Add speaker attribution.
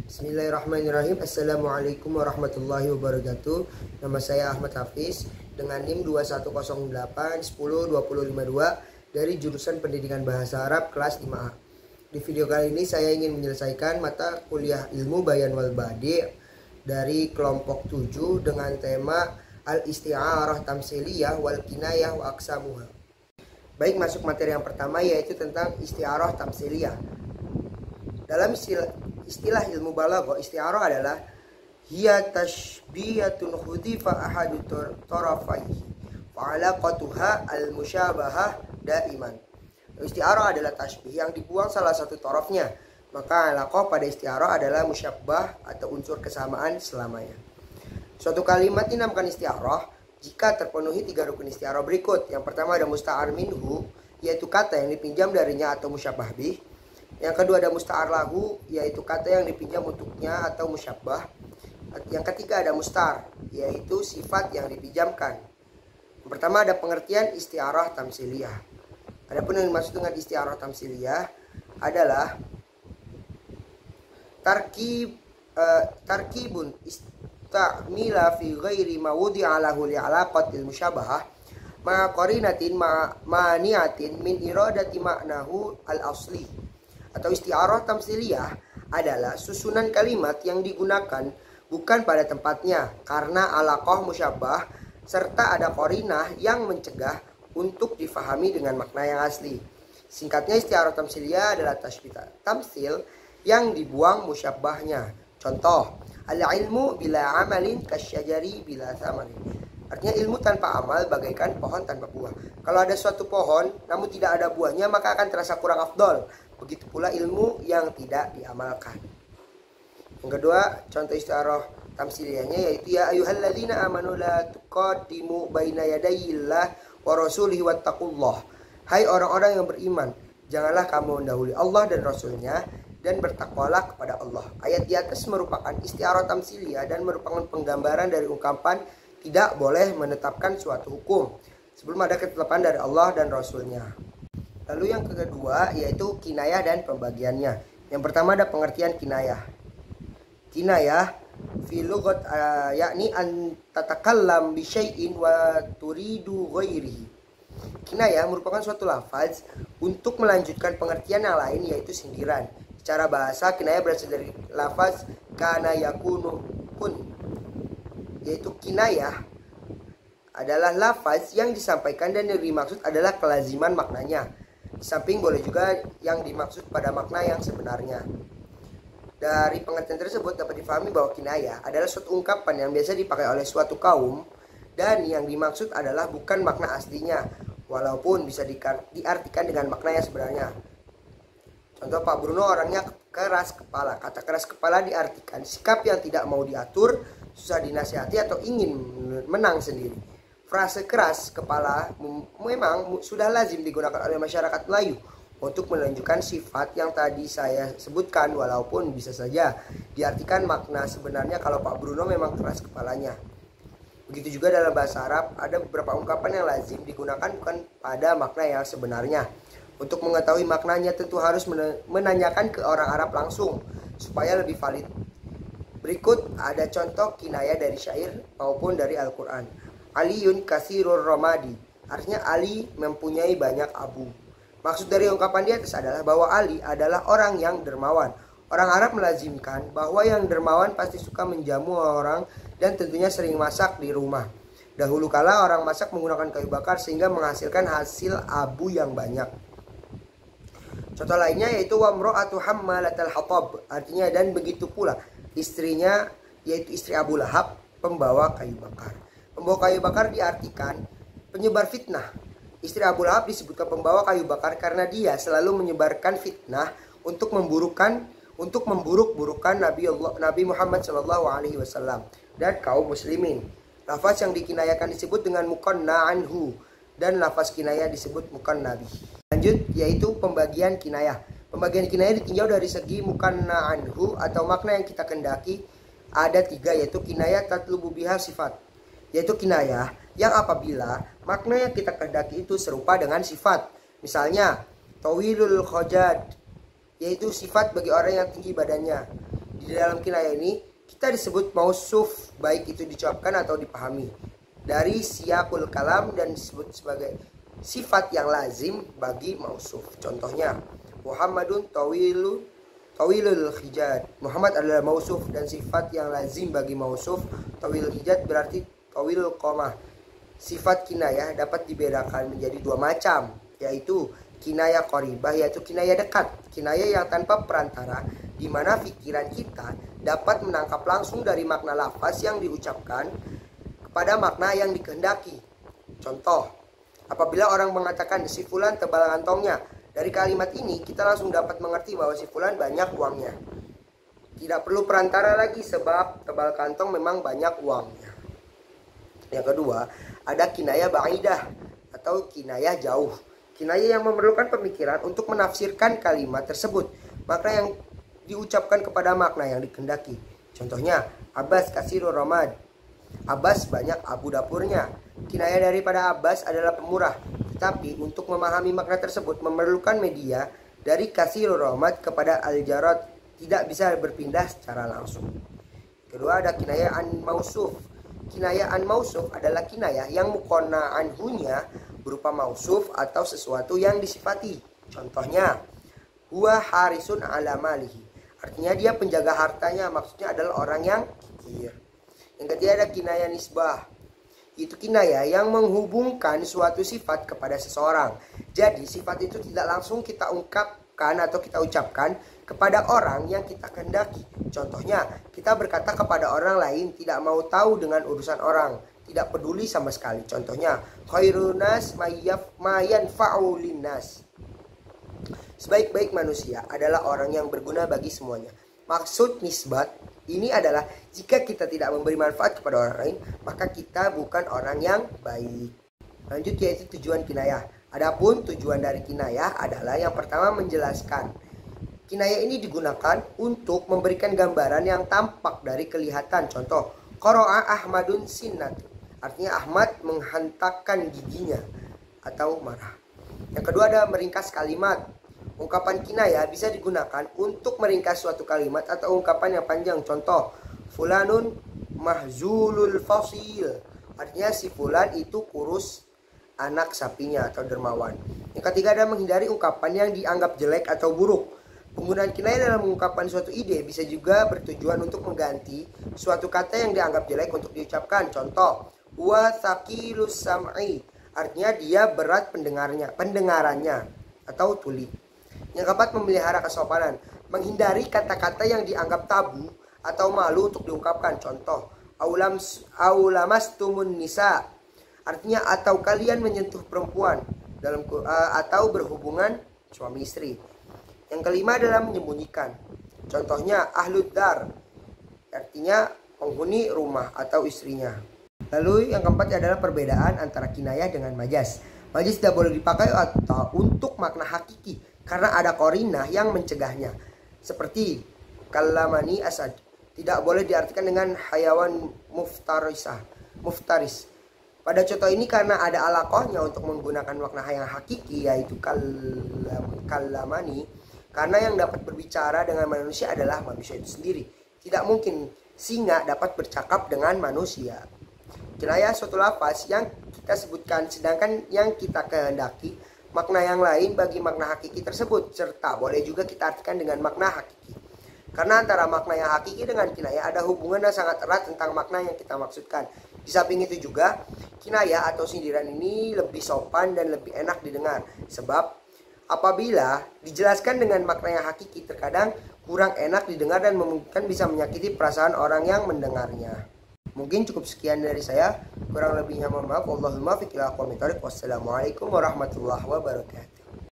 Speaker 1: Bismillahirrahmanirrahim. Assalamualaikum warahmatullahi wabarakatuh. Nama saya Ahmad Hafiz dengan NIM 2108102052 dari jurusan Pendidikan Bahasa Arab kelas 5A. Di video kali ini saya ingin menyelesaikan mata kuliah Ilmu Bayan wal Badi' dari kelompok 7 dengan tema Al-Isti'arah Tamsiliyah wal Kinayah wa Aqsamuha. Baik, masuk materi yang pertama, yaitu tentang isti'arah tamsiliyah. Dalam istilah ilmu balaghah, isti'arah adalah hiya tashbiyatun khudifa ahadu tarafaihi fa alaqatuha al-musyabahah daiman. Isti'arah adalah tashbih yang dibuang salah satu tarafnya, maka alaqah pada isti'arah adalah musyabbah atau unsur kesamaan selamanya. Suatu kalimat dinamakan isti'arah jika terpenuhi 3 rukun isti'arah berikut. Yang pertama ada musta'ar minhu, yaitu kata yang dipinjam darinya atau musyabbah bih. Yang kedua ada musta'ar lahu, yaitu kata yang dipinjam untuknya atau musyabbah. Yang ketiga ada mustar, yaitu sifat yang dipinjamkan. Yang pertama ada pengertian isti'arah tamsiliyah. Adapun yang dimaksud dengan isti'arah tamsiliyah adalah tarkibun istamila fi ghairi mawudi'a lahu li'alaqatil musyabahah ma qarinatin mani'atin min iradati ma'nahu al-asli. Atau isti'arah tamsiliyah adalah susunan kalimat yang digunakan bukan pada tempatnya karena alaqah musyabbah serta ada qarinah yang mencegah untuk difahami dengan makna yang asli. Singkatnya, isti'arah tamsiliyah adalah tasbih tamsil yang dibuang musyabbahnya. Contoh, al-ilmu bila amalin kasyajari bila thamarin. Artinya ilmu tanpa amal bagaikan pohon tanpa buah. Kalau ada suatu pohon namun tidak ada buahnya, maka akan terasa kurang afdol. Begitu pula ilmu yang tidak diamalkan. Yang kedua, contoh isti'arah tamsiliyahnya yaitu ya ayyuhalladzina amanu la tuqaddimu baina yadayillah wa rasulihi wattaqullah. Hai orang-orang yang beriman, janganlah kamu mendahului Allah dan Rasulnya, dan bertakwalah kepada Allah. Ayat di atas merupakan isti'arah tamsiliyah dan merupakan penggambaran dari ungkapan tidak boleh menetapkan suatu hukum sebelum ada ketetapan dari Allah dan Rasulnya. Lalu yang kedua yaitu kinayah dan pembagiannya. Yang pertama ada pengertian kinayah. Kinayah fi lughat yakni an tatakallam bi syai'in wa turidu ghairihi. Kinayah merupakan suatu lafaz untuk melanjutkan pengertian yang lain, yaitu sindiran. Secara bahasa kinayah berasal dari lafaz kana yakunu kun. Yaitu kinayah adalah lafaz yang disampaikan dan yang dimaksud adalah kelaziman maknanya. Di samping boleh juga yang dimaksud pada makna yang sebenarnya. Dari pengertian tersebut dapat difahami bahwa kinayah adalah suatu ungkapan yang biasa dipakai oleh suatu kaum dan yang dimaksud adalah bukan makna aslinya, walaupun bisa diartikan dengan makna yang sebenarnya. Contoh, Pak Bruno orangnya keras kepala. Kata keras kepala diartikan sikap yang tidak mau diatur, susah dinasihati atau ingin menang sendiri. Frase keras kepala memang sudah lazim digunakan oleh masyarakat Melayu untuk menunjukkan sifat yang tadi saya sebutkan, walaupun bisa saja diartikan makna sebenarnya kalau Pak Bruno memang keras kepalanya. Begitu juga dalam bahasa Arab ada beberapa ungkapan yang lazim digunakan bukan pada makna yang sebenarnya. Untuk mengetahui maknanya tentu harus menanyakan ke orang Arab langsung supaya lebih valid. Berikut ada contoh kinayah dari syair maupun dari Al-Quran. Aliyun kasirur romadi, artinya Ali mempunyai banyak abu. Maksud dari ungkapan di atas adalah bahwa Ali adalah orang yang dermawan. Orang Arab melazimkan bahwa yang dermawan pasti suka menjamu orang dan tentunya sering masak di rumah. Dahulu kala orang masak menggunakan kayu bakar sehingga menghasilkan hasil abu yang banyak. Contoh lainnya yaitu wamro'atu hammalatal hatab, artinya dan begitu pula istrinya, yaitu istri Abu Lahab, pembawa kayu bakar. Pembawa kayu bakar diartikan penyebar fitnah. Istri Abu Lahab disebutkan pembawa kayu bakar karena dia selalu menyebarkan fitnah untuk memburuk-burukan Nabi Muhammad SAW dan kaum muslimin. Lafaz yang dikinayakan disebut dengan muqanna anhu dan lafaz kinayah disebut muqannabi. Lanjut yaitu pembagian kinayah. Pembagian kinayah ditinjau dari segi muqanna anhu atau makna yang kita kendaki. Ada 3, yaitu kinayah tatlubu biha sifat, yaitu kinayah yang apabila makna yang kita kehendaki itu serupa dengan sifat. Misalnya tawilul khojad, yaitu sifat bagi orang yang tinggi badannya. Di dalam kinayah ini kita disebut mausuf, baik itu diucapkan atau dipahami, dari siyaqul kalam dan disebut sebagai sifat yang lazim bagi mausuf. Contohnya Muhammadun tawilul hijad. Muhammad adalah mausuf dan sifat yang lazim bagi mausuf. Tawilul hijad berarti tawilul qomah. Sifat kinayah dapat dibedakan menjadi dua macam, yaitu kinayah qoribah, yaitu kinayah dekat, kinayah yang tanpa perantara, di mana pikiran kita dapat menangkap langsung dari makna lafaz yang diucapkan kepada makna yang dikehendaki. Contoh, apabila orang mengatakan si fulan tebal kantongnya, dari kalimat ini kita langsung dapat mengerti bahwa si fulan banyak uangnya. Tidak perlu perantara lagi sebab tebal kantong memang banyak uangnya. Yang kedua, ada kinayah ba'idah atau kinayah jauh. Kinayah yang memerlukan pemikiran untuk menafsirkan kalimat tersebut, makna yang diucapkan kepada makna yang dikehendaki. Contohnya, Abbas kasirur ramad. Abbas banyak abu dapurnya. Kinayah daripada Abbas adalah pemurah, tetapi untuk memahami makna tersebut memerlukan media dari kasirur ramad kepada al-jarad, tidak bisa berpindah secara langsung. Kedua, ada kinayah an mausuf. Kinayah an mausuf adalah kinayah yang mukonna anhunya berupa mausuf atau sesuatu yang disifati. Contohnya, huwa harisun ala malihi. Artinya dia penjaga hartanya, maksudnya adalah orang yang kikir. Yang ketiga ada kinayah nisbah. Itu kinayah yang menghubungkan suatu sifat kepada seseorang. Jadi sifat itu tidak langsung kita ungkapkan atau kita ucapkan kepada orang yang kita kehendaki. Contohnya, kita berkata kepada orang lain tidak mau tahu dengan urusan orang, tidak peduli sama sekali. Contohnya, khairunas mayanfa'u linnas. Sebaik-baik manusia adalah orang yang berguna bagi semuanya. Maksud nisbat ini adalah jika kita tidak memberi manfaat kepada orang lain, maka kita bukan orang yang baik. Lanjut, yaitu tujuan kinayah. Adapun tujuan dari kinayah adalah yang pertama menjelaskan. Kinayah ini digunakan untuk memberikan gambaran yang tampak dari kelihatan. Contoh, qara'a Ahmadun sinnat. Artinya Ahmad menghentakkan giginya atau marah. Yang kedua ada meringkas kalimat. Ungkapan kinayah bisa digunakan untuk meringkas suatu kalimat atau ungkapan yang panjang. Contoh, fulanun mahzulul fasil. Artinya si fulan itu kurus anak sapinya atau dermawan. Yang ketiga ada menghindari ungkapan yang dianggap jelek atau buruk. Penggunaan kinayah dalam mengungkapkan suatu ide bisa juga bertujuan untuk mengganti suatu kata yang dianggap jelek untuk diucapkan. Contoh, wa thaqilus sam'i. Artinya dia berat pendengarannya atau tuli. Yang keempat, memelihara kesopanan. Menghindari kata-kata yang dianggap tabu atau malu untuk diungkapkan. Contoh, aulamastumun nisa. Artinya atau kalian menyentuh perempuan dalam atau berhubungan suami istri. Yang kelima adalah menyembunyikan. Contohnya ahlud dar. Artinya penghuni rumah atau istrinya. Lalu yang keempat adalah perbedaan antara kinayah dengan majaz. Majaz tidak boleh dipakai atau untuk makna hakiki karena ada qarinah yang mencegahnya. Seperti kalamani asad. Tidak boleh diartikan dengan hayawan muftaris. Pada contoh ini karena ada alaqahnya untuk menggunakan makna yang hakiki, yaitu kalamani. Karena yang dapat berbicara dengan manusia adalah manusia itu sendiri. Tidak mungkin singa dapat bercakap dengan manusia. Kinayah suatu lafaz yang kita sebutkan, sedangkan yang kita kehendaki makna yang lain bagi makna hakiki tersebut. Serta boleh juga kita artikan dengan makna hakiki. Karena antara makna yang hakiki dengan kinayah ada hubungan yang sangat erat tentang makna yang kita maksudkan. Di samping itu juga, kinayah atau sindiran ini lebih sopan dan lebih enak didengar. Sebab apabila dijelaskan dengan makna yang hakiki, terkadang kurang enak didengar dan memungkinkan bisa menyakiti perasaan orang yang mendengarnya. Mungkin cukup sekian dari saya. Kurang lebihnya mohon maaf. Wallahul muwaffiq ila aqwamit thoriq. Wassalamualaikum warahmatullahi wabarakatuh.